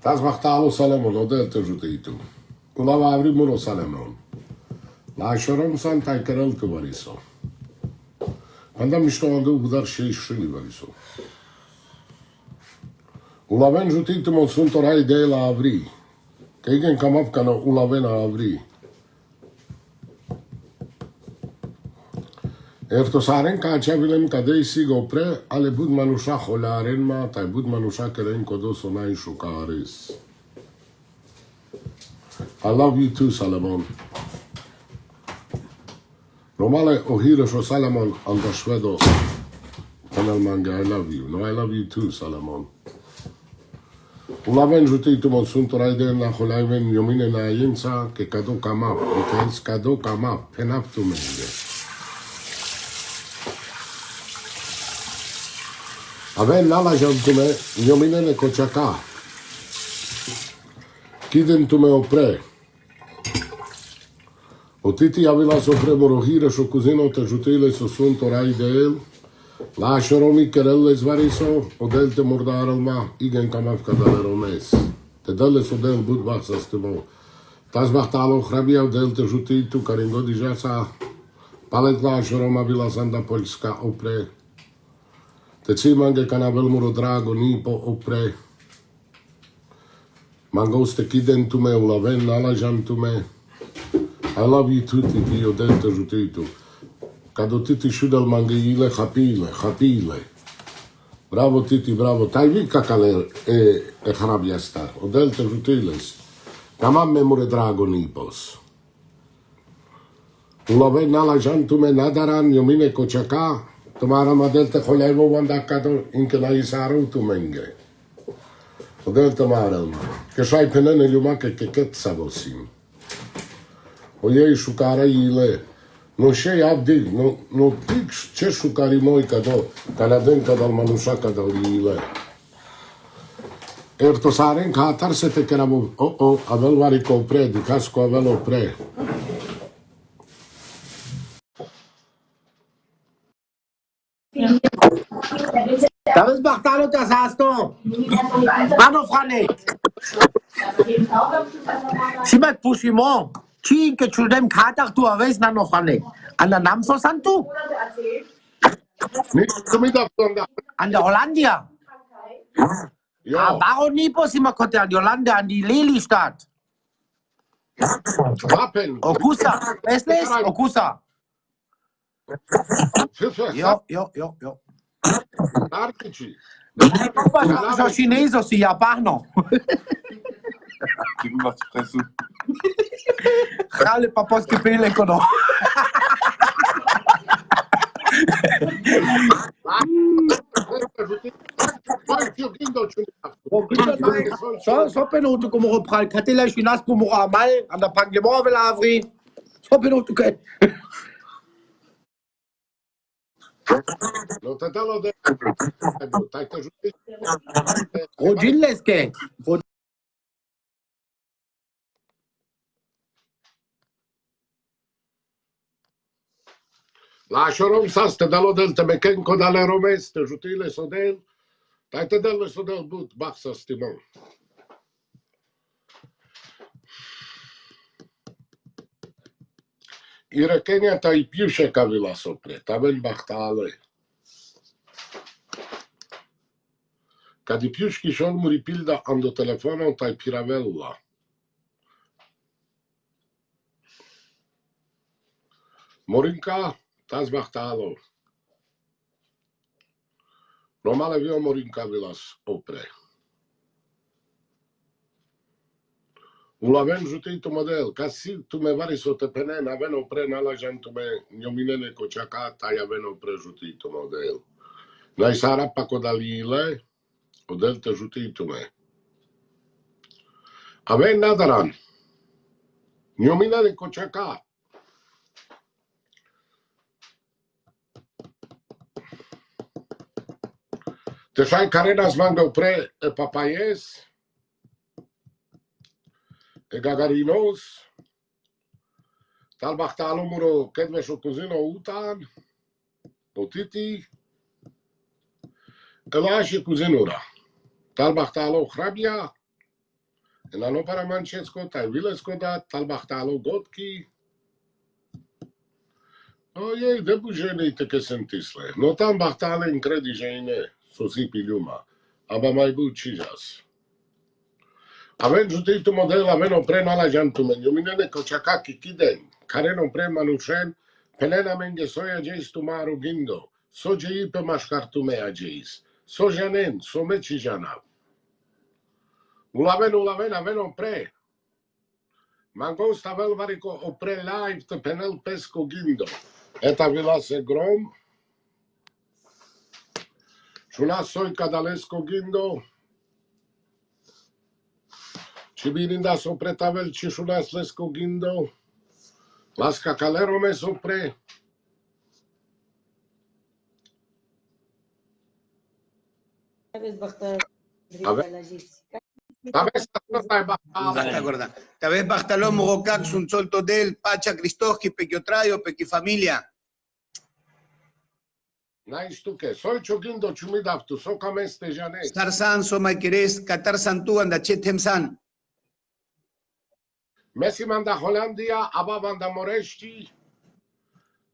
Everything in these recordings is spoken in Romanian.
Taz Machtalo Salamon, odel te juteitu. Ulava avri muro Salamon. La shorom san tai kerel tu variso. Anda mishto andu budar shei shili variso. Ulaven juteitu mon sunt orai de la avri. Keigen kamav kana ulaven avri. Ertosaren ca aceavilem cadei sigo pre ale bud manusha holaren ma tai bud manusha keren kodos onai shukaris. I love you too, Salamon. Romale ohiro sho Salamon anda shvedo kanal manga I love you. No, I love you too, Salamon. Ulaven juteitu mon sunt raiden na holaiven yomine na yensa ke kado kamap, ikens kado kamap, penaptu menge. Aven nala jantume, njominene kočaka. Kiden tume opre. Otiti avila sopre morohire šo kuzino te žutile so sunt orai de el. La šoromi kerelle zvariso, odel te mordarelma, igen kamav kadale romes. Te dele so del budbach sa stimo. Tas bahtalo hrabia odel te žutitu, karingo dižasa. Palet la šoroma bila sanda Poljska opre. Te ci mange kana velmuro drago nipo opre. Mangoste kiden tume ulaven nalajan tume. I love you too, titi, odel te žutitu. Kad titi šudel mange ile hapile. Bravo titi, bravo. Tai vi kakale e hrabia star. Odel te žutiles. Kamam memure drago nipos. Ulaven nalajan tume nadaran jomine kočaka. Tomara model te kholevo wanda kado inke na isaru tu menge. Model tomara ma. Ke shai penen eluma ke ket savosim. Oye shukara ile. No shei abdi no tik che shukari moi kado kanaden kadal manusha kado ile. Erto saren khatar se te keramo avel vari compre di casco avelo pre. David Bachtalo, das hast du. Mano Frane. Simak Pushimo. Chin ke chudem khatak tu avais nano Frane. An der Namso Santu? An der Hollandia. Ja. Warum nie possima kote an die Hollande an die Lely-Stadt? Wappen. Okusa. Westles? Okusa. Jo. Artici. So Chineso, si Japano. Gib ihm was zu fressen. Chale papos kepele kono. So penuto como repral, catela chinas como ramal, an der Panglemor velavri. So penuto que. No te dalo de... Rodinles que. La šorom sas te dalo del te mekenko dale romes, te žutile so del, taj te dale so del but, bach sa stimon. I rekenja ta I pjuše kavila sopre, tamen bahtale. Kad I pjuški šol mu ripilda ando telefonom taj piravella. Morinka, tas bahtalo. Romale vio Morinka vilas opre. Ulaven žuteitu model, kasi tu me variso te penen, aven opre nalajan tu me njominene kočaka, taj aven opre žuteitu model. Naj sarapa kodalile, odel te žuteitu me. Aven nadaran, njominene kočaka. Te fai carenas manga opre e papayes, e gagarinos, tal bahtalo muro kedves o kuzino utan, potiti, e lași kuzinura. Tal bahtalo hrabia, Enano para Manchesco, Taivilesko da, Talbachtalo Gotki. Oye, de bujenite che sentisle. No tam bachtale incredigeine, sosi piliuma. Aba mai bucijas. Aven juditu model, aveno prena la jantumen. Juminene kochakaki kiden. Kareno pre manuchen, pelena menge soja jeis tumaru gindo. Soje ipe mashkartumea jeis. Sojanen, somechi janav. Ulaven, aveno pre. Mango stavel varico o pre live te penel pesco gindo. Eta vilase grom. Šunas soy cadalesco gindo. Cibirinda sopre tavel ci šunas lesco gindo. Las cacalero me sopre. A ver, Basta, gorda. Tal vez basta lo mogocax, un solto del, pacha, cristoski, pequiotrayo, pequi familia. N-ai tu che, soy gindo ciumidaftu, so cam este janes. Star san, so mai querés, catar santu, anda chetem san. Messi manda Holandia, aba manda Morești.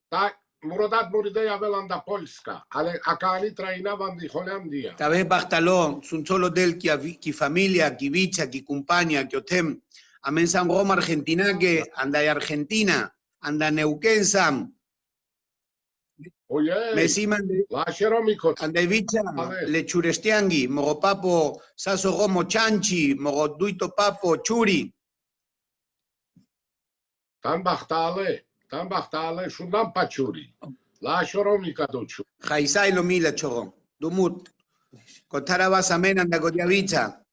Da, murodat muridea velanda Polska. Ale acani trainavan di Holandia. Tal vez basta lo, un solo del, ki familia, ki bicha, ki cumpaña, ki otem. Amen san Roma, Argentina, que anda de Argentina, anda Neuquén san. Oye, Mesiman de lascerò mico. Andevicha, lechurestiangi, mogo papo, saso gomo chanchi, mogo duito papo, churi. Tan bahtale, şundan paçuri. Lascerò mica doçu. Jaisai lo mila chogo, dumut. Kotara basamen anda godiavicha.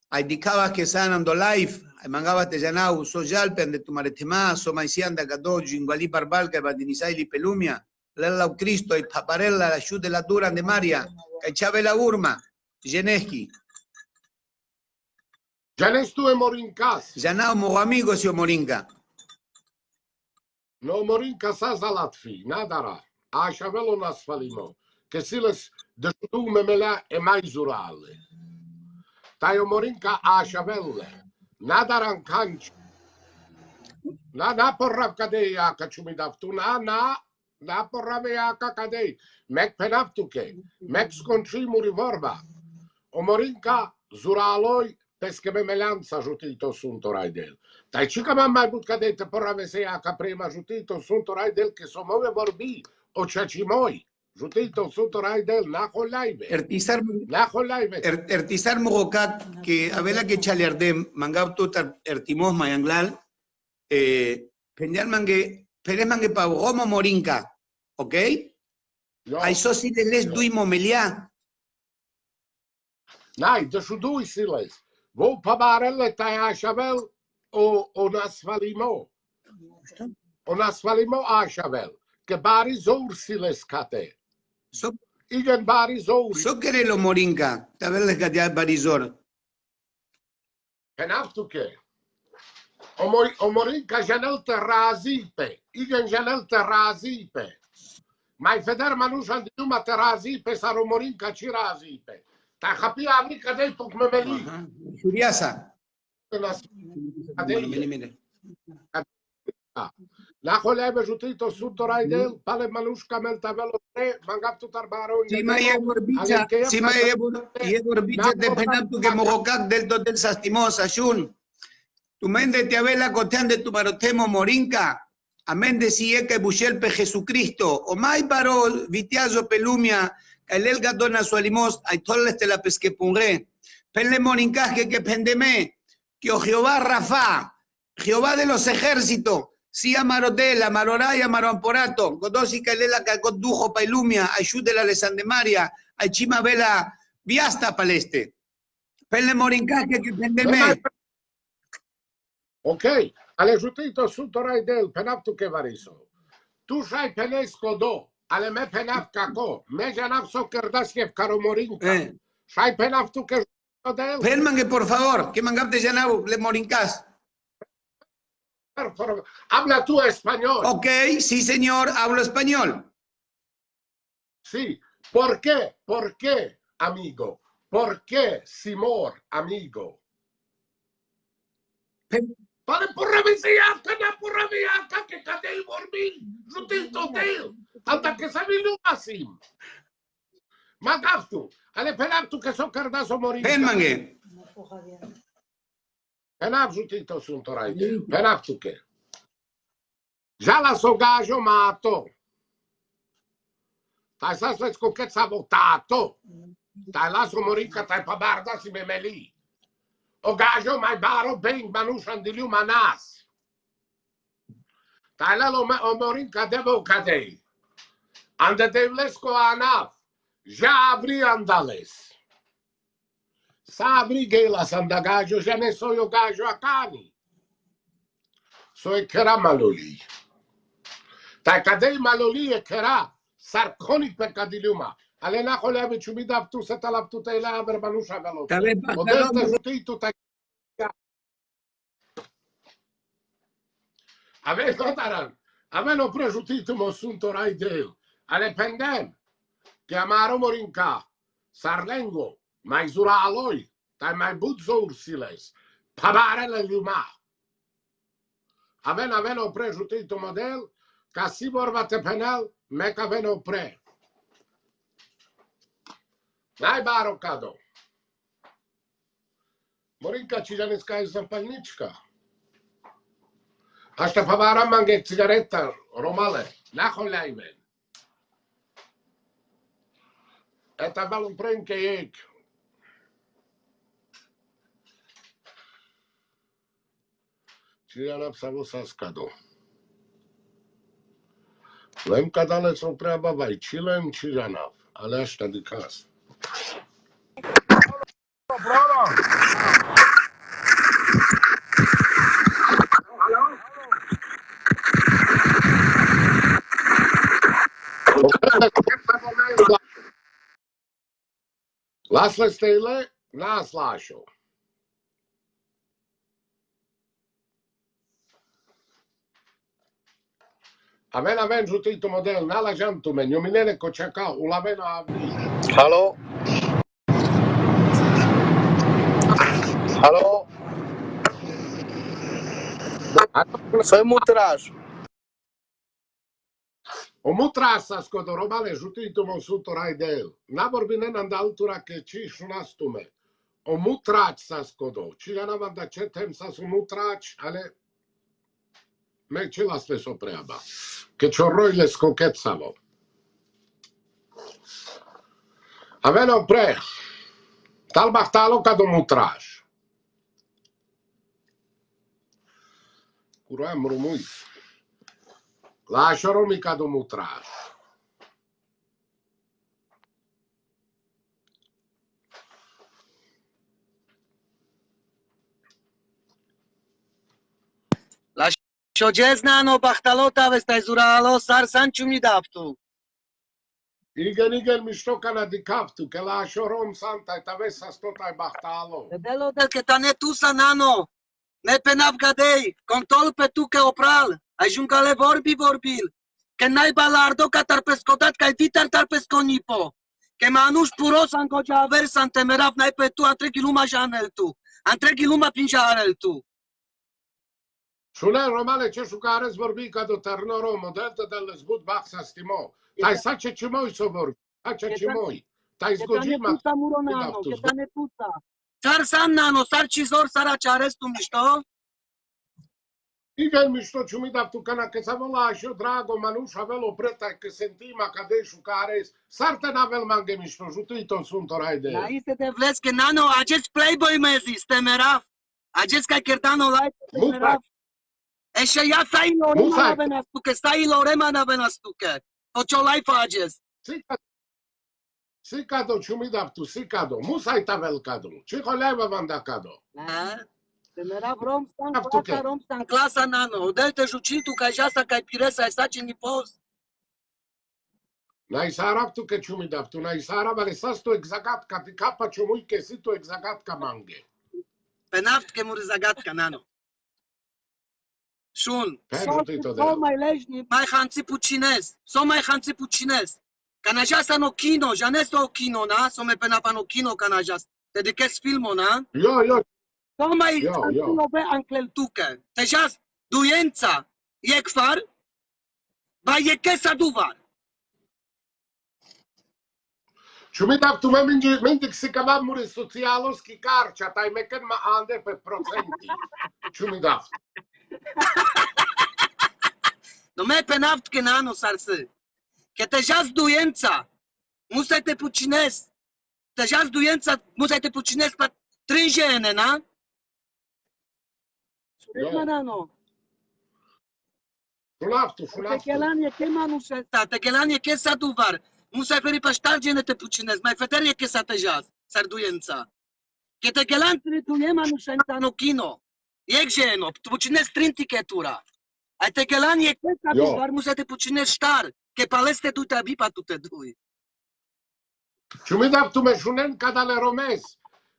Ay dicabas que sanando live, ay mangabas te llanau, so yalpen de tu maretema, so maisianda gadojo, ingualí barbalca, badinisai li pelumia. Lella Cristo y paparella la de la dura de Maria, cachave la urma, Geneski. Janes tu e morincas. Janao mogo amigo si o moringa. No morinca sa zalatfi, nadara. Așa velo nas falimo. Che siles de tu memela e mai zurale. Tai o morinca așa velle. Nadaran canci. Na porra cadeia ca ciumidaftu, na porra mea ca cadei. Mek penaftuke. Mek scontri muri vorba. O morinca zuraloi pesche memelanza jutito sunto raidel. Tai cica mamma but cadete porra vesea ca prima jutito sunto raidel che so move vorbi o ciacimoi. Jutito sunto raidel na holaive. Ertizar mogocat que a vela que chaleardem mangab tu ertimos mayanglal pendial mangue peres mangue pa gomo morinca, ¿ok? Ai so si les dui momelia. Nai, de shudui siles. Vou pabarelle tai așavel o nasfalimo. O nasfalimo așavel. Che bari zour siles cate. So, Igen bari zour. so querelo morinca, ta vela que barizor. Penaftuke. O morinca janel terrazipe. Igen janel terrazipe. Mai feder manușan di numa terrazipe sa o morinca cirazipe. Ta hapia amica dei puc memeli. Furiasa. La holebe jutito sutto raidel, pale manuška melta velo tre, mangap tu tarbaro. Sima ye borbicha de penaptu que mogocac del totel sastimosa, shun. Tu mende te avela cotean de tu marotemo morinca. Amén de si que bushelpe Jesucristo. O mai paro vitiazo pelumia. El elga dona su alimos. Ay toles te la pesque pungre. Pele morincaje que pendeme. Que o Jehová Rafa. Jehová de los ejércitos. Si amarotel, amaroraya, amaroamporato. Godosi calela cacodujo pailumia. Ayude la lesandemaria. Ay chima vela viasta paleste. Pele morincaje que pendeme. Ok, ale jutito sutto raidel, penaptu che variso. Tu sai penesco do, ale me penaf kako. Me janaf so kerdaskev karo morinca. Sai penaftu che del. Pelmangue, por favor, que mangapte llanau le morincas. Habla tú español. Ok, sí, señor, hablo español. Sí. ¿Por qué? ¿Por qué, amigo? ¿Por qué, Simor, amigo? Pare pură viziacă, na pură viacă, că cadei vorbi, jutil totel. Alta că să mi nu masim. Magaftu, ale penaptu că s-o cărda s-o mori. Ven, mangue. Penap jutito sunt orai. Penaptu că. Jala s-o gajo mato. Tai să spui cu cât s-a votato. Tai las-o morica, tai pa barda si memeli. O gajo mai baro beng manușan diliu manas. Tai la o morinca devo cadei. Ande devlesco anaf. Já abri andales. Sa abri gela sanda gajo, já ne sou eu gajo a carne. Sou e kera maloli. Tai cadei maloli e kera. Sarconic pe cadiliuma. Ale na holea be ciumi daptu se talaptu te la verbanușa galot. Model te jutei tu tai. Ave totaran. Ave no prejutit mo sunt orai de el. Ale pendem. Chiamaro morinca. Sarlengo. Mai zura aloi. Tai mai budzo ursiles. Pabarele liuma. Aven o prejutit model. Ca si vorba te penel. Meca ven o pre. N-ai baro cado. Morinca cijanesca e zampalnička. Asta pavara mange cigareta romale. Nahon laimen. Это был пренкеек. Cijanap s-a văzut scado. Lem cadale s-o preaba vai. Cilem cijanap. Ale ăștia de casă. Lasă stele, n-ați lașo. Aven jutito model, n-ala jantumen, eu minele coceaca, ulavena avri. Halo? Halo? Să-i mutraj. O mutrasa scodo romale jutito mo sutorai de el. N-a vorbit nenan de altura că ci șunastume. O mutraci sa scodo. Ci n-am da ce tem sa su mutraci, ale me ce las le so preaba. Că ciorroile scochețavo. Aveno pre. Tal bahtalo ca do mutraj. Curoam rumui. La șoromica do mutraj. La șogezna bachtalota vestai zuralo sar sanciumi daptu. Igen mișto ca de captu, că la șorom santa tavesa stotai bahtalo. Delo del che tane tu sanano. Ne penav gadei, contol pe tu che opral. Ajungale vorbil. Că n-ai balardo ca tarpescodat, că ai vitar tarpesconipo. Că manuș puros ancoja avers antemerav n-ai pe tu, antregi luma janel tu. Antregi luma pinjarel tu. Šune romale ce šukares vorbi ca do ternoro modelta del zbud baxa stimo. Tai sace ce moi so vorbi. Sace ce moi. Tai zgojima. Che muronano, che tane puta. Sar sannano, sar cizor, sar aciarestu mișto. Igen mișto ciumi daptu cana că s-a la și drago manuș avelo preta că sentima ca de șucares. Sarte n-avel mange mișto, jutito sunt orai de. Aí se te vles que nano, acest playboy mezis, temerav. Acest ca kertano lai, temerav. Eșe ia sai lorema na venastuke, sai lorema na venastuke. O ce lai faces? Si cado ciumi daptu, si cado. Musai tavel cado. Ce holeava vanda cado. Temerav rom stan clasa nano. Odel te jucintu ca jasa ca piresa ai sace ni pos. N-ai saraptu că ciumi daptu, n-ai sarap, ale sasto exagat ca de capa ciumui că si tu exagat ca mange. Penaft că muri zagat ca nano. Shun. Jutito de. So mai ležni, mai hanci pucinez. Canajasa no kino, janesto o kino, na? So me penapa no kino canajasa. Te de kes filmo, na? Jo, Toma i Jo, jo. love ankleltuke. Tejas dojenca je kvar, ba je kesa duvar. Që mi daf të me mindi kësi ka ma muri socialos ki karë që ata i me kënë ma ande për procenti. Që mi daf. No me penaft ke nano sarse. Ke tejas dojenca, musaj te pučines. Tejas dojenca, musaj te pučines pa 3 žene, na? Jo. Nano. Shunaftu. Tegelan je ke manušeta, tegelan je ke saduvar. Musaj peri pa 4 žene te pučines, mai feder je ke sa tejas, sardujenca. Ke tegelan trituje manušenta no kino. Jek ženo, pučines 3 tiketura. Ai tegelan je ke saduvar, musaj te pučines 4. Ke paleste tu te abipa tu te duj. Që mi daf të me shunen ka dale romes.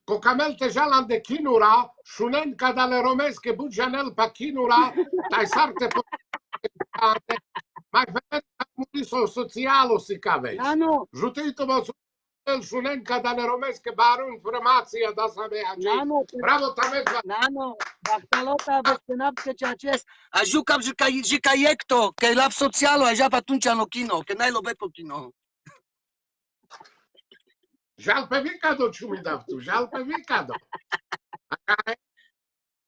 Ko kamel të gjalan dhe kinura, shunen ka dale romes ke bu gjanel pa kinura, taj sarte po... Mai feder ka muri socialo si ka već. Nano, Žutito mo shunen ka dale romes ke baru informacija da sa me hađi. nano, Bravo ta medva. nano, bactalota vestenapke ceaces. Ajucam jica iecto, că la socialo, aja pe atunci no kino, că n-ai lobe pe kino. Žal pe vikado që mi daf tu, žal pe vikado.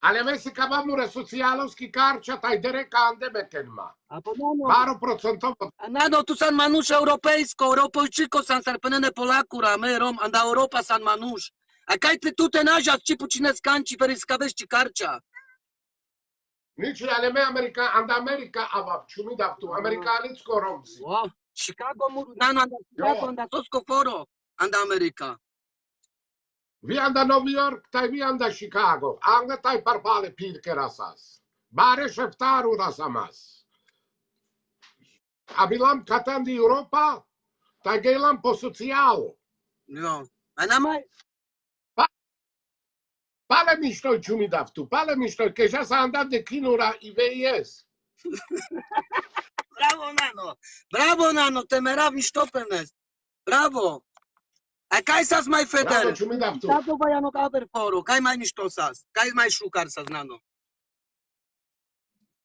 Ale me si ka ba mure socialos ki karqa taj dere ka ande me kenma. Apo nano, Baro procentovo. nano, tu san manuš europejsko, europojčiko san sarpenene polakura, me rom, anda Europa san manuš. A kaj te tu te nažas, či pučine skanči, periskaveš či karča. Nici ale me anda Amerika avap, që mi daf tu, amerikanitsko romsi. Wow, Chicago, nano, anda Chicago, anda Tosco Foro, anda Amerika. Vi anda New York, taj vi anda Chicago. Anga taj parpale pirke rasas. Bare sheftaru rasamas. A bilam katan di Europa, taj gelam po socialo. Jo, a namaj, Pale miștoi që mi daf tu, pale miștoi, că ja s-a andat de kinura i VIS. bravo, nano, te merav mištopenes. Bravo. A kaj sas mai Bravo, feder? që mi daf tu. Tato vajano kaver foro, kaj mai mišto sas? Kaj mai šukar sas, nano?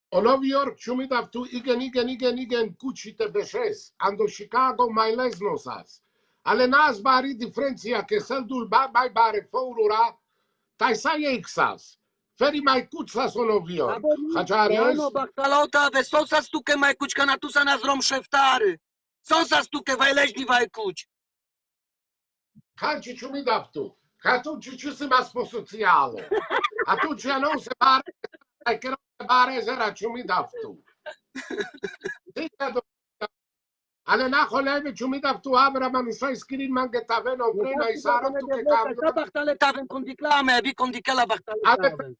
O New York që mi daf tu, igen kući te beshes. Ando Chicago mai lesno sas. Ale nas bari diferenția că sel dul mai bare forura, taj sa je sas. Feri mai kuć sas o New York. Hačares? Nano, bactalota, ve so sas tu ke mai kuć, ka na tu sa nas rom šeftari. So sas tu ke vai ležni vai kuć. Kanci që mi daf tu. Ka tu që si mas po socialo. A tu që janon se bare, ai che non se bare zera që mi daf tu. Ale na koleve që mi daf tu abra ma nusaj skirin mange ta veno vrena i sarov tu ke kam. Sa bactaleta avem condiclame, vi condicela bactaleta avem.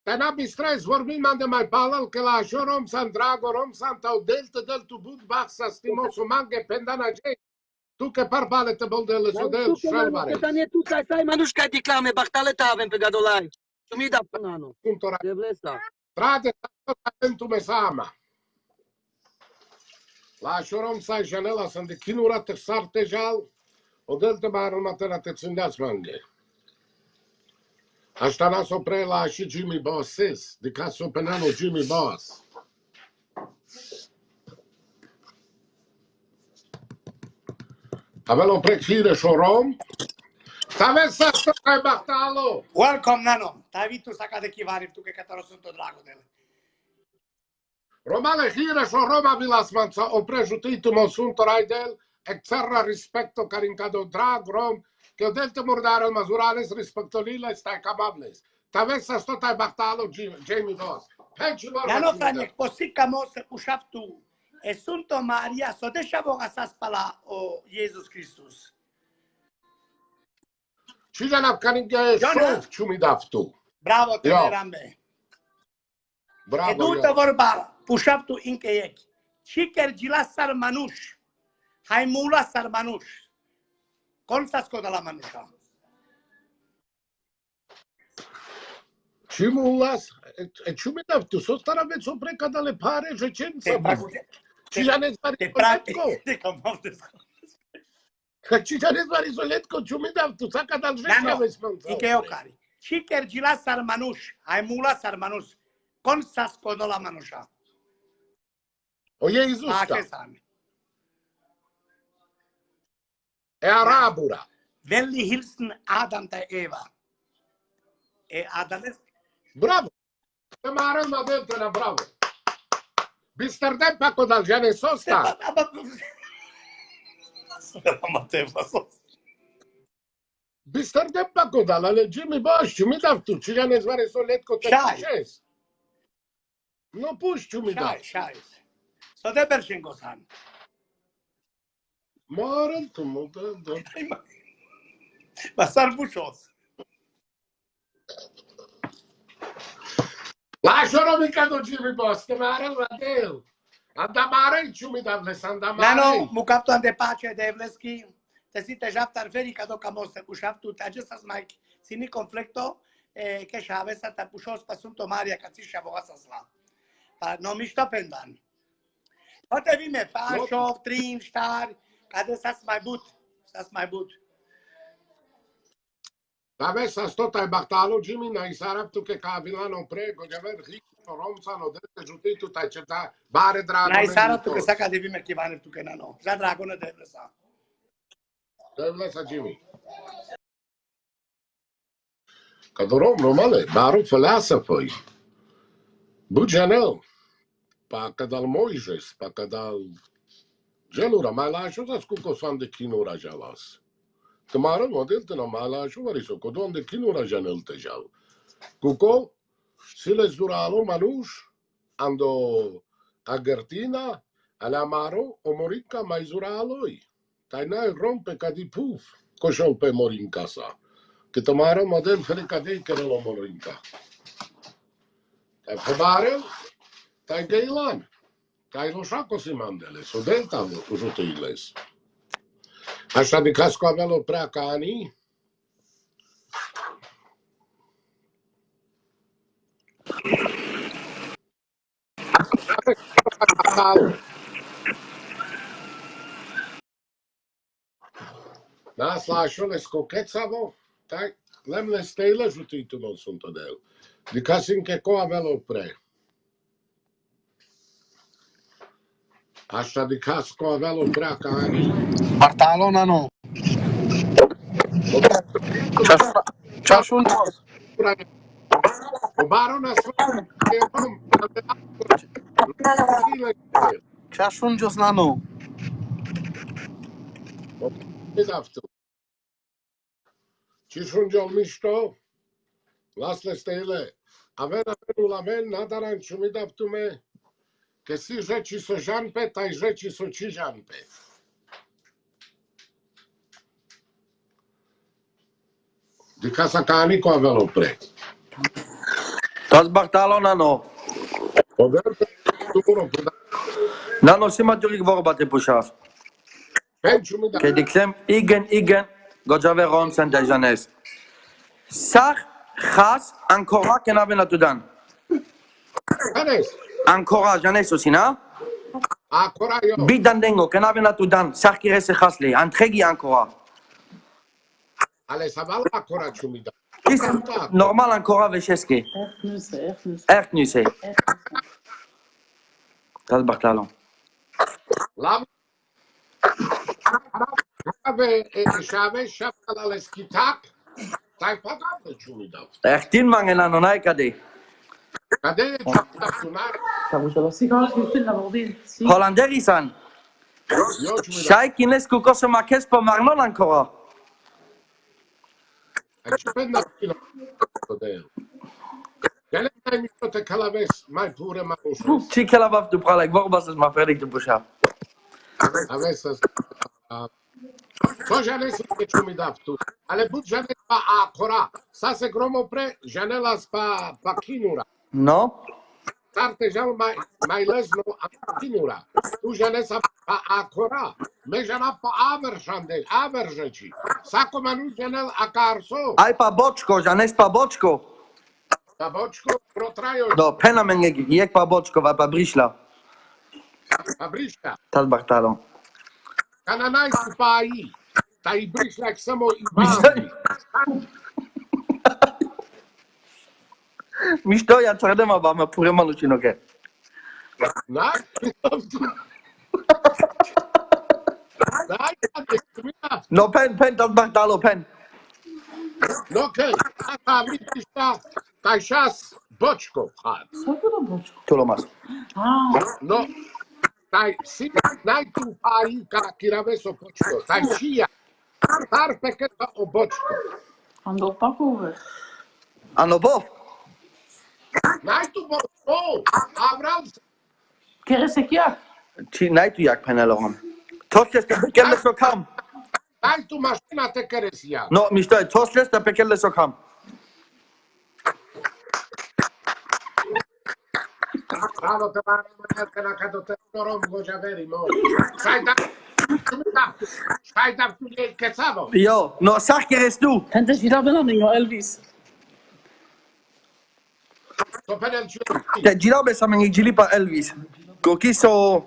Te na bistres vorbim ande mai palal că la așa rom san drago, rom san tau del tu bud bach sa stimosu mange pendana gjej. Tu ke parpale te boldele so del shalvare. Că ne tu sai manuș ca diclame, bactaleta avem pe gadolai. Tu mi da nano. Puntora. Deblesa. Trate sa tu me sama. La shorom sa janela san de kinura te sarte jal. O del te barul matera te tsindas mange. Asta nas opre la și Jimmy Bosses, de ca so penano Jimmy Boss. Avelo prekfire shorom. Save sa sto kai bahtalo. Welcome, Nano. T'hai visto sta de chivari tu che cataro sunt drago del. Romale hire shorom avilas manca opre jutitu mo sunt raidel, exerra rispetto carincado drag rom. Că del te murdare mazurales respectolile stai capables. T'avessa sto tai bahtalo Jamie Boss. Nano Franiek, così camos ușaptu. E sunt o Maria, so deșa voga sa spala o Jesus Christus. Cine n-a caringe șof ce mi daf tu. Bravo, te rambe. Bravo. E dultă vorba, ușaptu încheiec. Ciker gila sarmanuș. Hai mula sarmanuș. Cum s-a scodat la manușa? Ce mulas? Ce mi daf tu? So stara veți o preca de le pare recență. Cine ne zvarisoletko? Cine ne zvarisoletko? Ce mi daf tu? Saka dal žeka već spavca. Ike okari. Chiker gila sarmanush, haimula sarmanush. Con sascodo la manusha. O Jezuska. Pace sami. E arabura. Welli hilsen Adam da Eva. E Adam ist... Bravo. Te mare model te na bravo. Bisterdem pa kod aljane sosta. Bisterdem pa kod ale Jimmy Bosch, mi dav tu, či ja ne zvare so letko te Šaj. pušes. No pušću mi dav. Scheiße. So der Berschenko san. Moram tu model, da. Was arbušos? Lascialo mica do Jimmy Bosch, te mare model. Andamare ću mi dav, les andamare. Nano, mu capto de pace de Evleski. Te si te japtar feri cado camos te pușaptu, te agestas mai sini conflicto, que șavesa te pușos pasunto Maria ca ți șavoasa sla. Pa no mi pendan. Poate vime pașov, trin, ștar, cade sas mai but. Vabbè, sa sto tai battalo Jimmy na isarap tu che cavilano prego, di aver ricco romsano dette giuti tu tai ceta bare drago. Nai sara tu che sa cade vime chivane tu che nano. Za dragone de Evlesa. Devlesa Jimmy. Cadorom normale, baru falasa foi. Bujanel. Pa kadal Moises, pa kadal Gelura, mai la ajuda cu cosan de kinura jalas. Tomorrow model te na mala shuvari so kodon de kinura janel te jal. Kuko siles duralo manush ando agertina ala maro o morinka mai zuraloi. Taina rompe cadi puf coșol pe morinka sa. Che tomorrow model fere cadi che lo morinka. Tai febare tai geilan. Tai lo shako si mandele so delta ujutiles. Așa de casco aveau prea ca ani. Nas la šole skokecavo, taj lemne stele žutitu non sunt odel. De casinche co aveau pre. Așa de casco aveau prea ca ani. Bartalo nano. Čašun. O barona sva. Čašun jos nano. Esatto. Ci sono già misto. Las le stele. Aven aven nadaran mi daftu me. Che si rzeci so janpe, taj rzeci so ci janpe. De casa cani co aveau pre. Tas Bartalo nano. Oderte tu Nano sima turik vorba te pușaf. Pentru mi da. Che dixem igen gojave rom senta janes. Sach khas ancora che nave natudan. Anes. Ancora janes osina. Ancora io. Bidandengo che nave natudan. Sach kirese khasli. Antregi ancora. Ale saval ancora mi da. Is normal ancora veșeschi. Ertnuse. Tas Bartalo. La ave shave shapala le skitak. Tai pagate mi da. Ertin mangen nano nai cade. Cade sunar. Hollanderisan. Io mi da. Shai kinescu cosa ma kespo marnon ancora. Ci penna fino. Gele mai mi te calaves mai pure ma uso. Ce che la vav tu pralek vorba să mă fredic tu pușaf. Avesas. Co janes che mi da tu. Ale but janes pa acora. Sa se gromo pre janelas pa kinura. No? Tarte jal mai lesno a kinura. Tu janes pa acora. Me jana pa averjeci. Sa come nu janel a carso. Ai pa bočko, žanes pa bočko. Pa bočko protrajo. Do, pena menge jek pa bočko, va pa brišla. Pa briška. Tas Bartalo. Kananaj pa i. Ta i brišlak samo i bavi. מישטו יצרדם הבא, מפורים לנו שינוקה. Nein, nein, לא, פן, תסברת לו, פן. אוקיי, אתה אמיתיסטה, תיישס בוצ'קו חד. תולומס. No, najtu paika kiraveso počko, taj šija, tar peketa o bočko. Ando pakove. אנו בו. Najtu bočko, avral Keresekiak. נייטו יק פן אלורם. תוסלס תפקל לסוקם. najtu mašina te keresija. נו, מישטו, תוסלס תפקל לסוקם. Bravo te manete na kada te norom goja veri mo. Sai da tu je kecavo. יו, נו, סך קרסטו. Kente Gila Belanio, Elvis. To penel chu. ג'ילה בסמנג ג'ילי פא אלוויס. קוקיסו.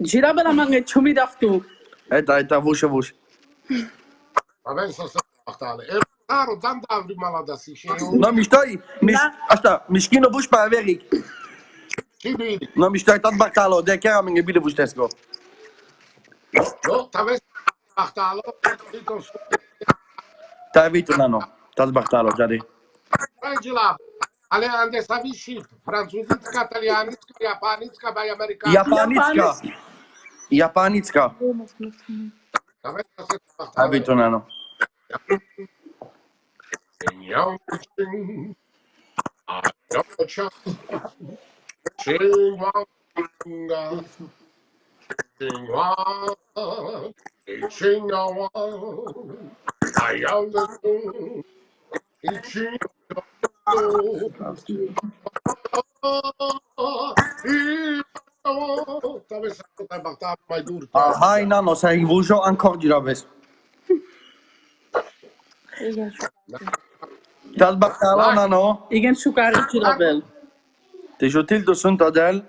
Gila Belanio, Chumi Daftu. את ווש. Avenso se pachtale. Taro dan da avri malada si sheu. נו, מישטוי. אשתה, משקינו בוש פא אבריק. Kibidi. נו, מישטוי, תסברת לו, דה קרא מנג בילי בוש טסקו. No, taves pachtalo. תאביתו לנו. תסברת לו, ג'די. Angela, ale ande savi shift, francuzica, italianica, japanica, by America. יפניצקה. תאביתו לנו. היי ננו, סאי ווז'ו אנקור ג'ירבס. תסברת לו ננו. Igen Shukari Chilabel. תשוטיל דוסון תדל.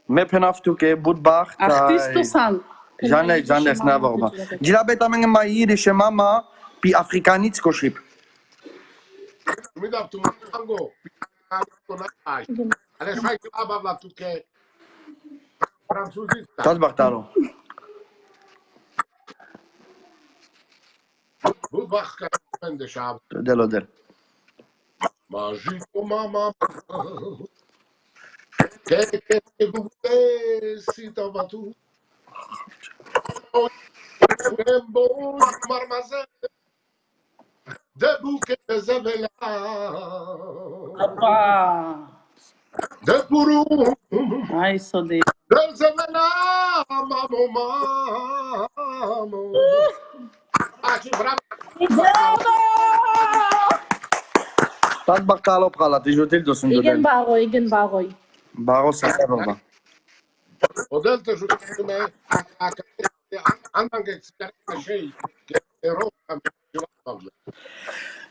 מפנפטוקה בוטבח. Artisto San. ז'אנס נעבור בה. ג'ילה בית המנגן מהיידי שמאמה פי אפריקניצקו שיפ. תסברת לו. תדל. Magico mamma, che volessi tava tu. Bon marmazel, de bouquet de zevela, Appa. de puru, Ai, so de. de zevela, mamo. Aci bravo. תסברת לו פחלה, תשוטיל דוסון Igen דודל. Baroy. ברו סחבר בה. Odel te giocare anche scei che roba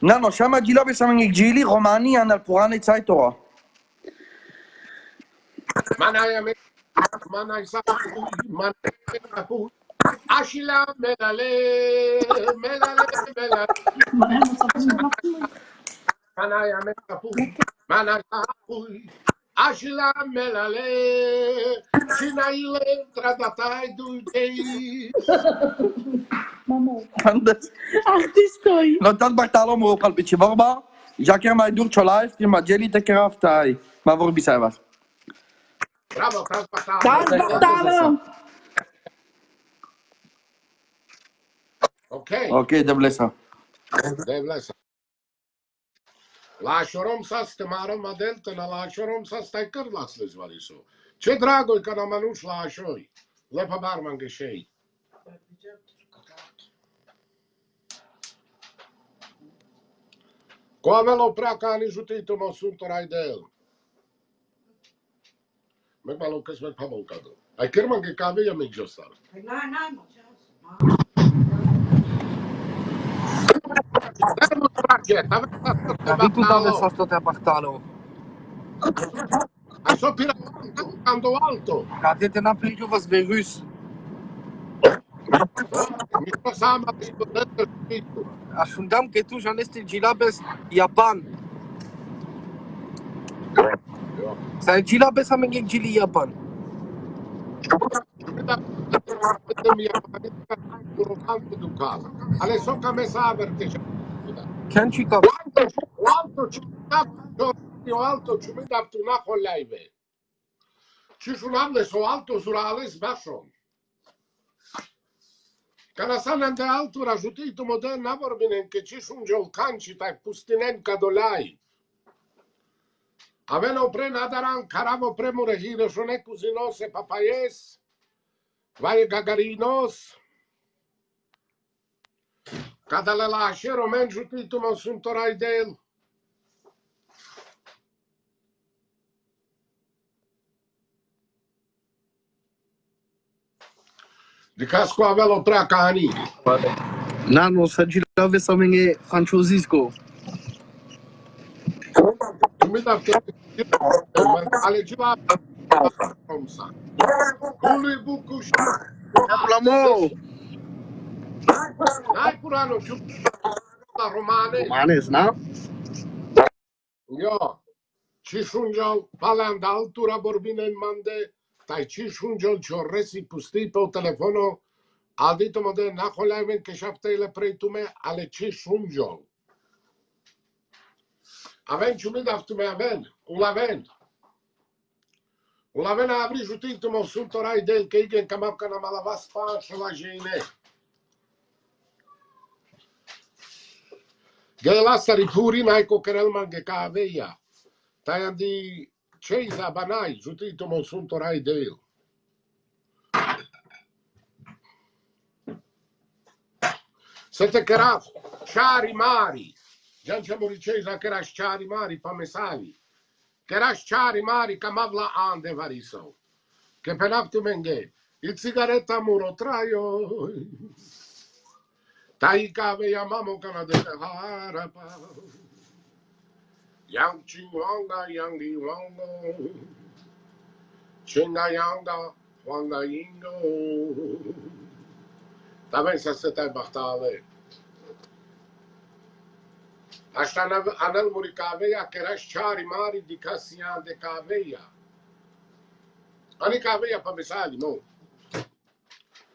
ננו, שמה ג'ילה בסמנג ג'ילי רומני אנל פורני צאי תורה. manai sa ashila melale manai amekapu manai ashila melale sinaile tradatai du dei Artistoi. לא תסברת לו מרוקל ביצ'יבור בה. ז'קר מהדור צ'ולייף, תלמה ג'לי תקרב תאי. מעבור ביסייבס. bravo Tasbatalo. okay אוקיי, דבלסה. Devlesa. Lasciarom sa stemaro madelta na lasciarom sa stai cărlas le zvaliso. Ce dragoi că n-am anuș la așoi. Lepa barman gășei. Coamelo praca ani jutito mă sunt orai de el. Meg malo că sme pamol cado. Ai kerman că cave ia meg josar. תביטו דבלסה תסברת לו. Ai so pirando alto. קאטט נפליגו וס ברוס. Mi sama discoteca spirito. השונדם כתו ז'נסטיל ג'ילה בס יפן. Sai Gila besser mit gegen Chile Japan. Ale so că mesa averteja. Can Chica. O alto ciumida tu na live. Ci sunavle so alto surale sbashon. Kada sam de alto rajuti to modern na vorbinen că ci sun jolkanci tai pustinen kadolai. Aveno pre nadaran caravo premure hiro shone cuzinose papayes. Vai gagarinos. Cada le lasce romen juti tu mon sunt torai del. Di casco avelo pre cani. Nano sa Gila besser mit Francisco. Tu mi da ale giva romsa. Kuli bukush. Plamo. Dai curano ciu la romane. Manes, na? Io ci sungiol palanda altura borbine in mande. Tai ci sungiol ciorresi pusti pe telefono. Al dito modern na holaven che shaftele preitume ale ci sungiol. Aven ciumi daftume aven. Ulaven. Ulaven a abri jutintu mo suntorai del che igen kamapka na malavas pa shola jene. Gela saripuri mai cocherel mange caveia. Tai andi ceisa banai jutintu mo suntorai del. Sete keraf shari mari. Jan Chamoriceza che era Sciari Mari, Pamesavi, che era Sciari Mari, Camavla Ande Variso, che per aptu menghe, il sigaretta muro traio, tai cave yamamo canadete harapa, yang chingwanga, yangi wango, chinga yanga, wanga yingo, taven sa sete bahtale. Așa anel muri caveia, că era șari mari di Cassian de caveia. Ani caveia pa mesali, no.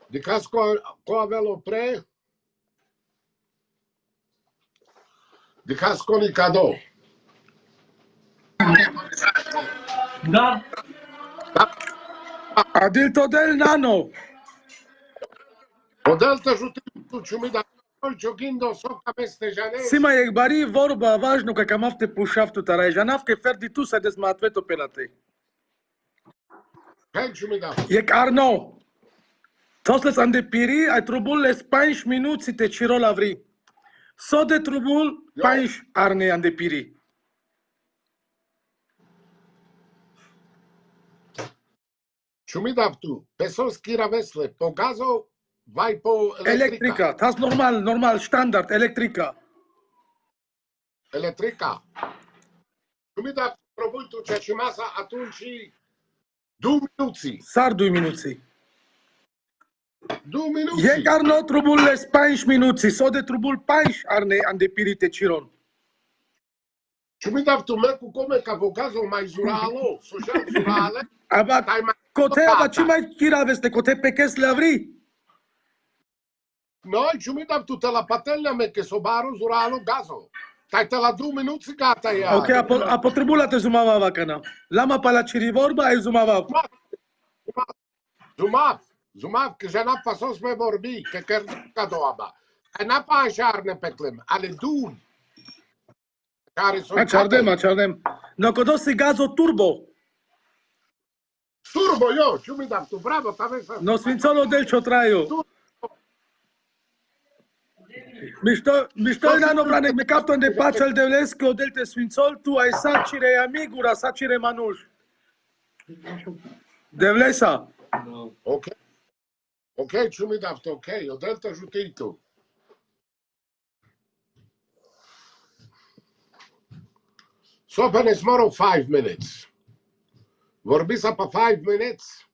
Di cas co avelo pre. Di cas con il cado. Da. Adil Todel Nano. Odel te žuti tu čumida. Jogindo soca peste janez. Сима е бари ворба важно ка камавте пушафту тарај жанав ке ферди ту се дес матвето пелате. Ken čumida. Јек Арно. Тослес анде пири, ај трубул лес 5 минути те чиро лаври. Соде трубул 5 арне анде пири. Čumida tu. Pesos kira vesle. Po gazo vai po Electrica. Tas normal, standard, electrica. Electrica. Čumida probui tu ce ci masa atunci 2 minuti. Sar 2 minuti. 2 minuti. Јек Арно трубул лес 5 минути. Соде трубул 5 арне анде пири те чирон. Čumida tu meku come ca po gazo mai zuralo. Social zurale. Aba коте аба чимај киравесте, коте пекес лаври. Noi čumida tu te la patelja me che sobaru zuralo gazo. Tai te la 2 minuti gata ja. Ok, a potrebula te zumava kana. Lama pala chirivorba ai zumava. Zumav, că ja n-a pasos me vorbi, că chiar cadoaba. Că n-a pa anșarne pe clem, ale dun. Care sunt Acardem. No codosi gazo turbo. Turbo, io, čumida tu, bravo, t'avem să... No svințolo del ciotraio. Mișto nano brane, me capton de pacel de lesco del te svințol, tu ai sacire amigura, sacire manuș. De vlesa. Ok, čumida tu, ok, odel te žutitu. Sopene smoro 5 minutes. Vorbi sa pa 5 minutes.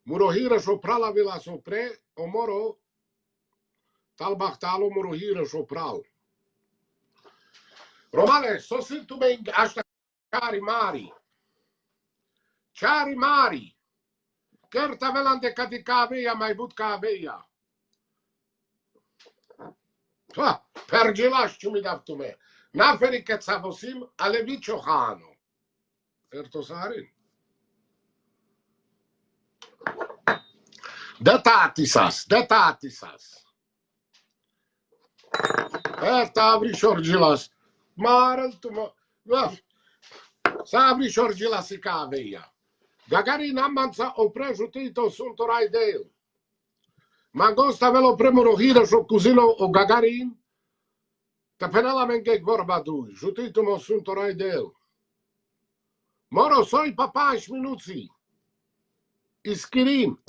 Murohira šoprala vila sopre, omoro tal bahtalo murohira šopral. Romane, sosin tu me asta Cari mari. Cari mari. Chiar tavelan de cadi caveia mai but caveia. Pergilaș ce mi dav tu me. Naferi că țavosim alevi ciohano. Certo sarin. De tatisas. Avri șorgilas. Marel tu mă. Să avri șorgilas i caveia. Gagarin amanța opre jutito sunt orai de el. Mangosta velo premo rohira šo kuzino o Gagarin. Te penala menge vorba du. Jutito mo sunt orai de el. Moro soi papași minuții. Iskirin.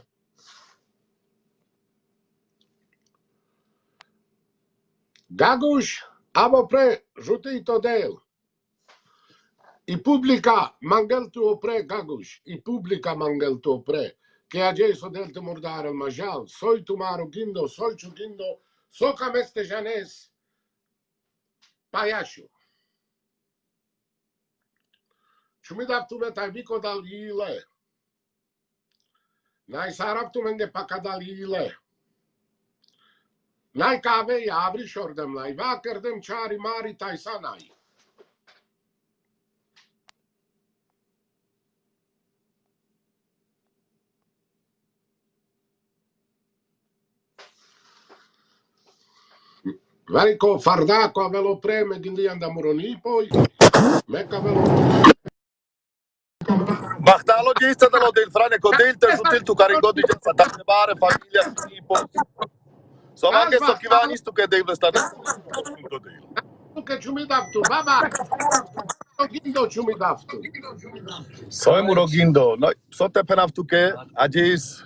Gaguș avo pre jutito de el. I publica mangel tu opre Gaguș. I publica mangel tu opre. Che a Gesù del te mordare al majal. Soi tu maro gindo, soi ciu gindo. So cam este janes. Paiașu. Și mi dav tu metai vico dal ile. Nai sarap tu menge paca dal ile. Nai cavei avri șordem nai. Va cărdem ceari mari tai sanai. Varico fardaco avelo preme gindi andamuroni poi. Meca avelo Bahtalo gista dalo del frane codel te jutil tu carigo di sa tabare famiglia tipo. So anche sto chi va nisto che deve stare punto del. tu che ci mi dav tu, baba. Gindo ci mi dav tu. So murogindo, no so te penaftu che agis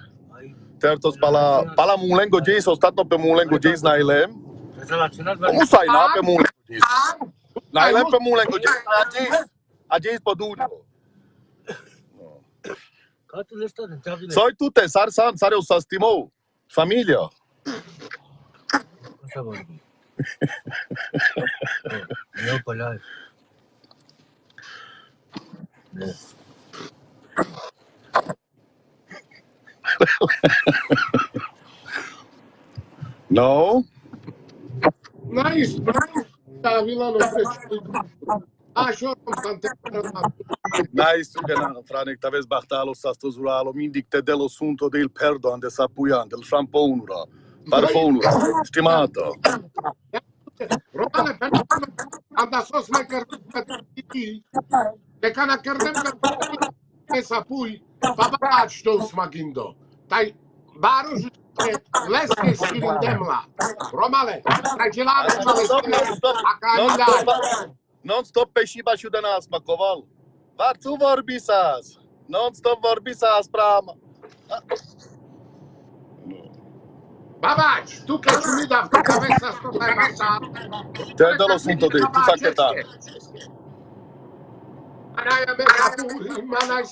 tertos pala mulengo gis o stato pe mulengo gis na ilem. Como sai na pe mulengo gis? Na ilem pe mulengo gis agis poduno. Soi tutte, sare o sastimo, famiglia. No? Nice. Da vila no preço. Acho bastante. Nice, frane, talvez Bartalo Sastozuralo, mi indicte dello sunto del perdon de sapuyan, del shampoonura, parfonura, stimato. Romane anda sos mai cărti. De cana cărdem că sapui, baba što smagindo. Tai baruj leske skirindemla. Romale, tragilare Non-stop pe shiba și de nas, Macoval. Var tu vorbisas. Non-stop vorbisas, prama. Babaci, tu che ci mi dai tu cabeça sto dai basta. Te dă-l sunto de, tu sa che ta. Manai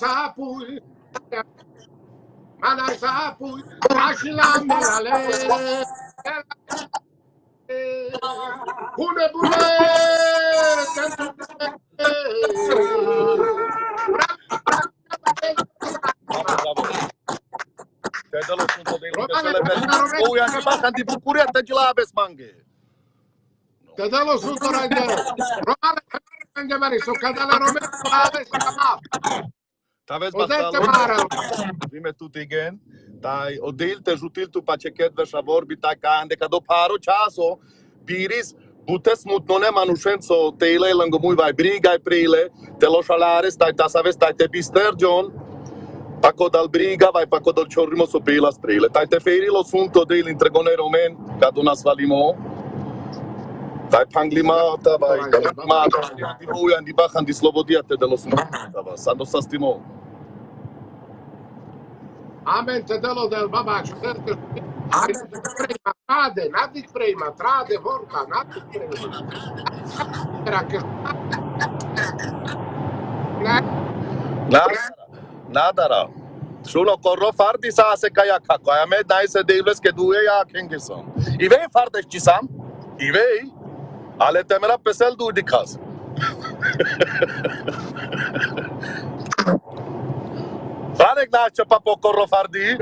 sapui. Ashila melale. Une bune. Te dă-l sunto de, o ia ni bacan di bucuria te gilabes manghe. Te dă lo sunto rende. Romane anche mari so cadale romane Talvez Bartalo. Vime tu igen. Tai odil te jutil tu paceket vesha vorbi ta kande kado paro chaso biris butes mutnone manushenso teile lângă mui vai briga prile te lo salares tai ta saves tai te pister John paco dal briga vai paco dal chorrimo so pila strile tai te feri lo sunto del intregone romen cado nas valimo tai panglimata vai ma di voi andi bajan di slobodia te de lo sunto tava sando sastimo. Amen, te dă-lo del babaci. Trade, n-adic prima, trade vorba, n-adic prima. Era că... Nadara. Shuno corro fardi sa se kaya kako. Aya med nai se devles ke duye ya kengeson. Ivei fardes chisam. Ivei. Ale temera pesel du dikas. Franek naște papo corrofardi.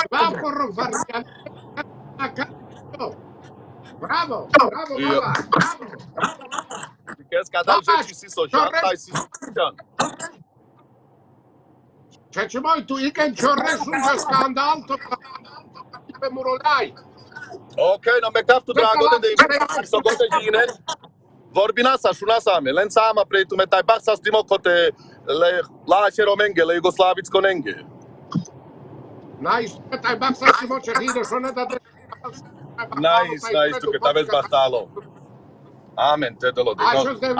Va por fardiale. Bravo, bravo, Io. bravo. Che scadal ci si social, dai si. Ce ce mai tu igen ciorreșul de scandal pe Murolai. Ok, no me captu drago de so gote gine. Vorbina sa shuna same. Len sama pre tu metaj baksa stimo kote le laše romenge, le jugoslavicko nenge. Nice, taj baksa si moče hire što ne da Nice, tu che t'aves bahtalo. Amen, te delo de. Așa de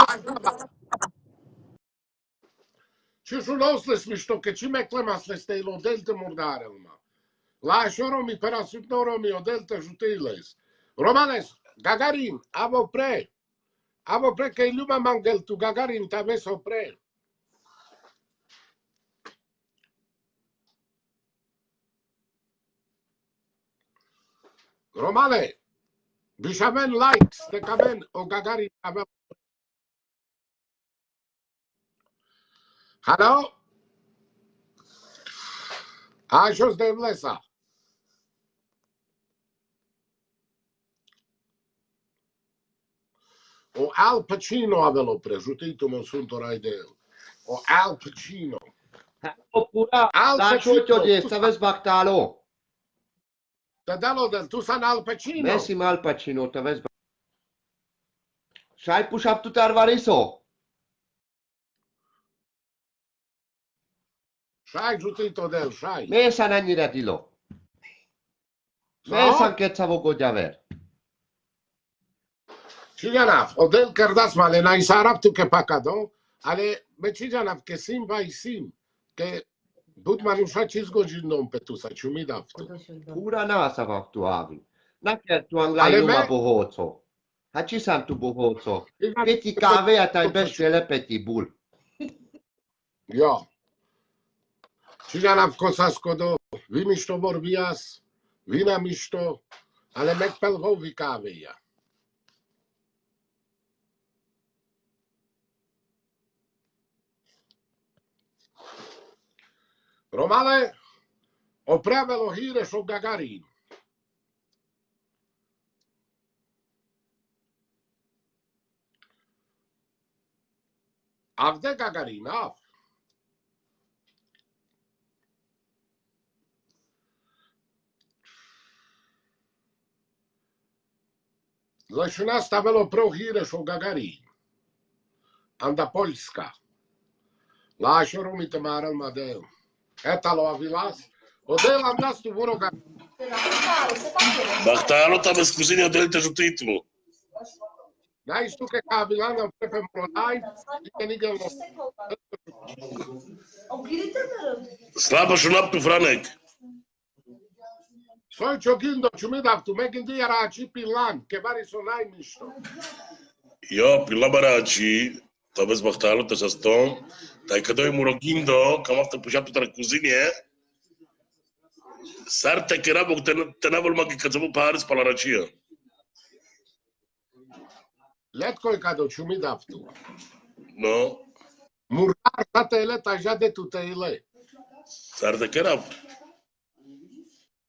Și su nostres mišto ke čime klemasle ste ilo delte mordarelma. Lașoromi perasutnoromi odelte jutiles. Romanes, Gagarin, avo pre că iluma mangel tu Gagarin t'aves opre. Romane, Bishaven likes the Kamen o Gagarin ave. Hello? Așa de vlesa. O Al Pacino avelo prežutito mo sunt orai de el. O Al Pacino. Oppure, Al lascio Pacino. di stave sbattalo. Te dalo del tu san Al Pacino. Messi mal Pacino, stave sbattalo. Sai push-up tu tarvariso. Šaj žutito del, šaj. Mesa nanni radilo. Mesa anche savo gojaver. Čiganav, odel kardas male na isarab tu ke pakado, ale me čiganav ke sim vai sim, ke bud manuša čizgo džinom petusa, čumi daftu. Pura nasa tu avi. Nache tu anglai Ale numa me- bohozo. Haci sam tu bohozo. Che ti cave a tai bestele peti bul. Jo. Čiganav kosasko do, vi mišto vorbijas, vina mišto, ale mek pelhovi kaveja. Romale, opravelo hireš o Gagarin. A gde Gagarin, a? Lășuna stavelo pro hireš o Gagarin. Anda Poljska. Lašo rumite maral madel. Etalo avilas. Odel andas tu voro Gagarin. Bahtalo ta bez kuzinja delte žutitlu. Nais tu ke kavilan am prepe mronaj, ike nigel no. Slaba šunaptu Franek. Soj čogindo čumidav tu megin di era aci pilan, ke vari sonaj mišto. Jo, pila barači, ta bez bahtalo ta šastom. Tai kad je murogindo, kam afta pušaptu ta kuzinje, sar te kera bog te navol magi kad zavu paris palaračija. Letkoj kado čumidav tu. No, Murdar tatele taja de tuteile. sar te kera.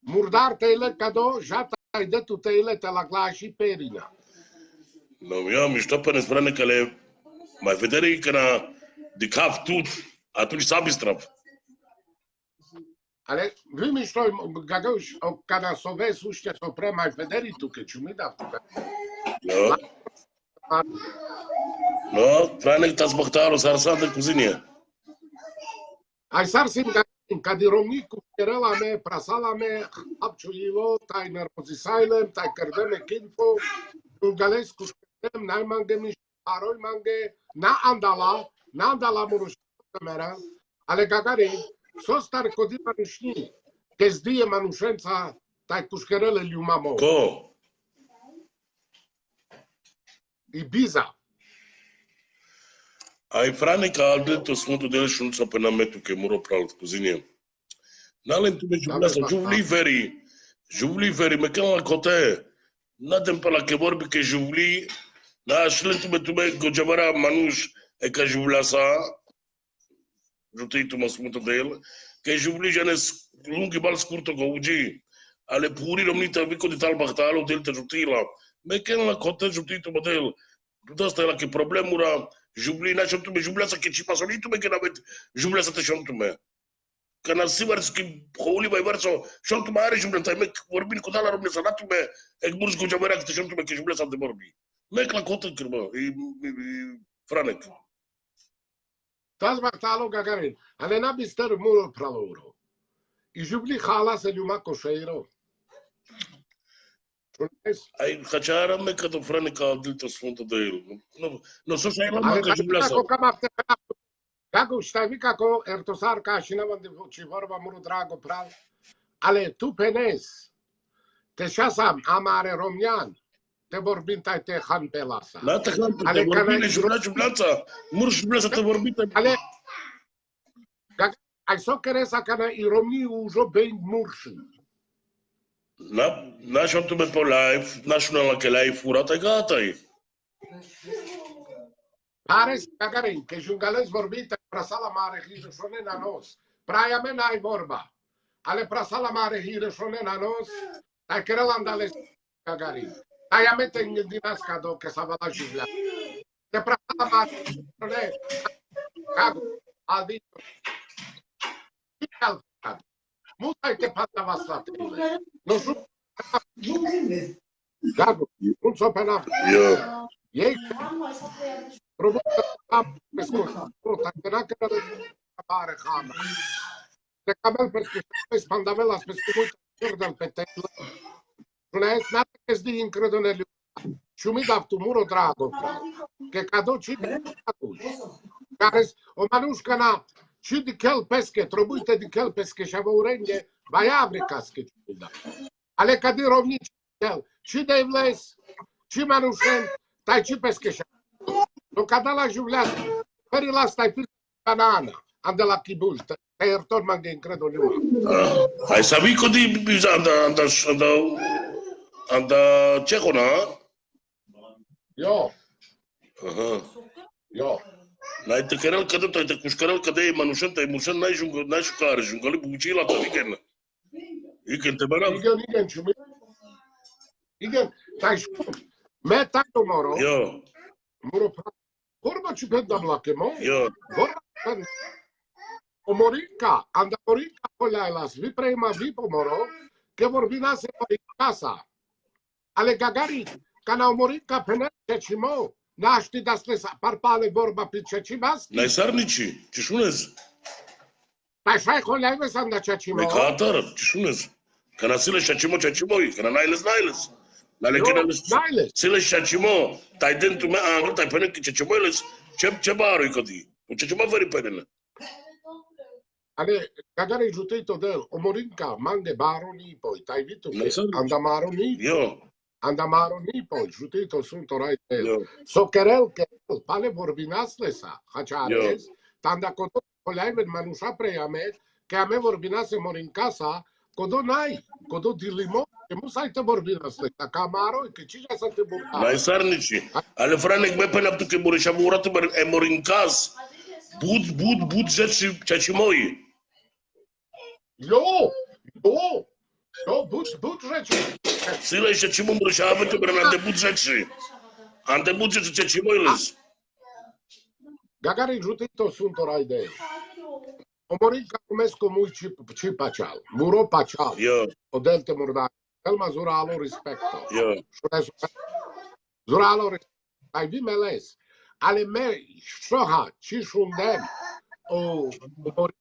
Murdar teile kado jata de tuteile te la glași perina. No, ja, mi što pa ne Franek, ale mai vedere kana de kaf tut, atunci sabi straf. Ale vi mišto gagauš kada sovez ušte so pre mai vederi tu ke čumidav tu. No, no, Franek tas bahtalo sar sa de kuzinje. Ai sar sim Gagarin, kad romniku kerela me, prasala me, apčuilo, taj nervozisajlem, taj kerdeme kinfo, ungalesku škedem, najmange mišto, aroj mange, na andala muruška kamera, ale Gagarin, so star kodi manušni, ke zdije manušenca, taj kuškerele ljumamo. Ko? Ibiza. Ai Franek alde to smutu dele shun sa pena metu ke muro pral kuzinje. Nalen tu me juvla sa juvli veri me kan la kote. Nadem pe la kevorbi ke juvli, na shletu betume gojavara manush e ka juvla sa, jutei tu masmuto del, ke juvli janes lungi bal scurto go ugi, ale puri romnita vico di tal bagtalo del te jutila, me ken la kote jutei tu model, tu asta la ke problemura juvli na shontu me juvla sa ke ci pasolitu me ken avet juvla sa te shontu me. Kana sivars ki kholi vai verso shontu mare jumla tai mek vorbin ko dala robne sanatu me ek burj ko jamara ke shontu me ke jumla sa de borbi mek la kote kirba i franek Taz bagtalo Gagarin, ale na bister muro praloro. I jubli khalas el yuma kosheiro. ai khachara me ka to franek ka dilto sfonto de no so sai la Ale ka jumla sa kako kamafte kako stavi kako ertosar ka shinavan de chivorba muro drago pral. Ale tu penes. Te shasam amare romyan. Te vorbin tai te khan pelasa. la ta khan te vorbin jumla sa mur jumla sa te vorbin Ale ai so keresa kana i romni uzo bein murshi. na shontu me po live national ke live urata gatai Pares Gagarin, que jungales vorbita prasala mare hire shonen anos. Praia men ai vorba. Ale prasala mare hire shonen anos. Tai kerlandales Gagarin. Tai amete in dinascado que savala jugla. Te prasala mare shonen. Cago. Adito. Mutai te pata vasate. No su. Gago. Un so penaf. yo Ei. Provoca pescoço, terá que para khama. Te cabel pescoço, pandavelas pescoço, del petel. Sulez nada que es di incredonelio. Shumi daptu muro drago. Che cadoci cares o manushkana. Ci di kel pesche, trobuite di kel pesche shavaurenge, vai avricas che ci da. Ale cadi rovnici kel. Ci dei vles, ci manushen, tai ci pesche. No cada la juvla, per la stai per banana, anda la kibul, te ertor mangi incredibile. ai sabi ko di anda chekona Yo, aha yo. na te keral kada te kushkaral kada manushan te mushan na shukar jungali buchi la taviken iken te bara Igen chumi. Igen, tai shum. Meta tomorrow, yo muro Corba ci penda blakemo. yo O Morinka, anda Morinka kolelas, vi prema vi pomoro, che vorbina se in casa. Ale Gagari, kana o Morinka penete cimo, naști da stresa parpale vorba pice cimaski. na sarnici cishunez Tai fai koleves anda cimo. me katar cishunez kana sile shachimo kana nailes na lekena Nailes. sile shachimo tai dentu me anglo tai pene chachimo les chebaro ikodi chachimo veri pene Ale Gagari giuteito del o Morinka mange baroni poi, tai vitu anda maroni. yo Anda maroni poi, giuteito sunt orai del. yo So kerel pale vorbinas lesa, hachares, tanda kodo koleiven manusha preamet, che a me vorbinase mor in casa, kodo nai, kodo di limon, che musai te vorbinas lesa, camaro, e che ci già sate na burtare. sarnici ale franek me pene aptu ke borisha murat ber emorinkas bud chachimoi Jo, but rzeczy. sile shachimo borisha avete ber na debut rzeczy ande bud chachimoi les Gagari giuteito sunt orai del. O Morinka comesco mui ci pacial, muro pacial, yo o delte murdare, el mazura alo rispetto. yo Zuralo ai vi meles. Ale me shoha ci shundem o Morinka.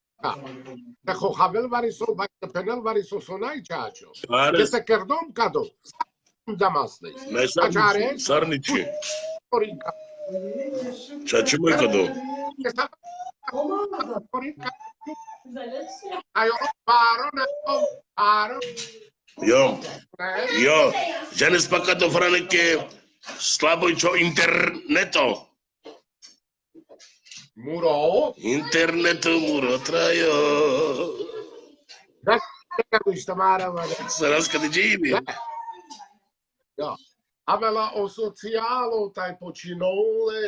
Te khohavel variso va te penel variso sonai chacho. Che Ares te kerdom kado. Damasles. na sarnici Morinka. chachimoi kado Morinka. Ayo paro. yo janes pakato franek slabo interneto Muro. muro trajo. Questa mara, Sarasca di Gini. No. Avela o socialo, tai pocinole.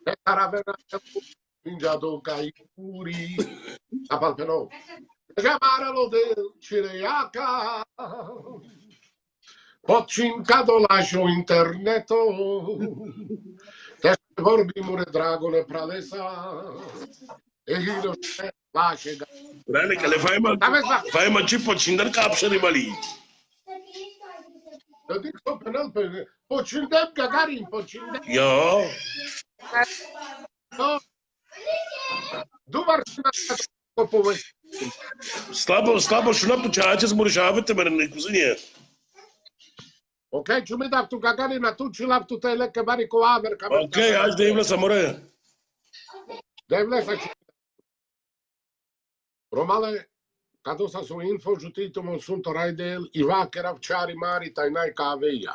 E caravana Ninjado Kaipuri. Apalpeno. Chiamarlo del Cireaca. Pocinca dolascio interneto. Te vorbi mure dragone pralesa. E hiro lasce. Rane, că le fai mă ce pocindar ca apșă de bali. Eu dic să penal pe pocindem Gagarin, pocindem. Ja. Dumar să povesti. Slabo šunap tu čače zmorišavate me na kuzinje. Ok, ću mi da tu Gagarin, a tu ću lap tu te leke bari ko aver. Ok, azi de ivla samore. Devle sa ću. Romale, Kad sa su info žutitom sunto rajdel i vakerav čari mari taj najkaveja.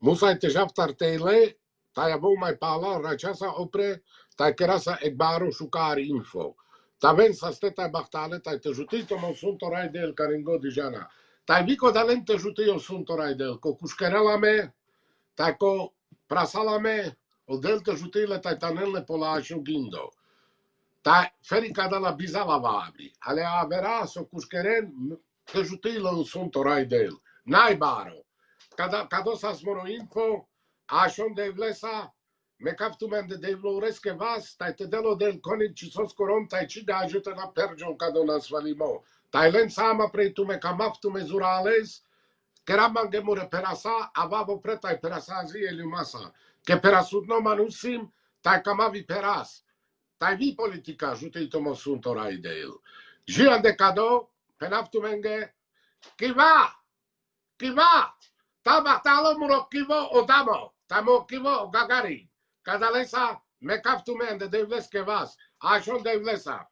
Musajte žaftar tele, taj abou mai pala, rachasa opre, taj kerasa ekbaro šukari info. Ta ven sa ste taj bahtale, taj te žutitom sunto rajdel karingo dijana. Taj viko da len te žutio sunto rajdel, ko kuškerela me, taj ko prasala me, odel te žutile taj tanelne polašu gindo. Ta ferica dalla bizala vabri, ale avera so cușcheren te jutilo un sunto raidel. Nai baro. Cado sa smoro info, așon de vlesa, me captu men de vloreske vas, tai te delo del conic ci sos corom, tai ci da ajută la pergion cado nas valimo. Tai len sama pre tu me camaftu mezurales, che raman gemure perasa, avavo pretai perasa zi eliumasa, che perasut no manusim, tai camavi peras. Tai vi politica ajută-i mo sunto raidel. Jian de cado, penaftu menge, kiva, taba talo muro kivo odamo, tamo kivo Gagarin. Cada lesa me captu mende de vles que vas, așon de vlesa.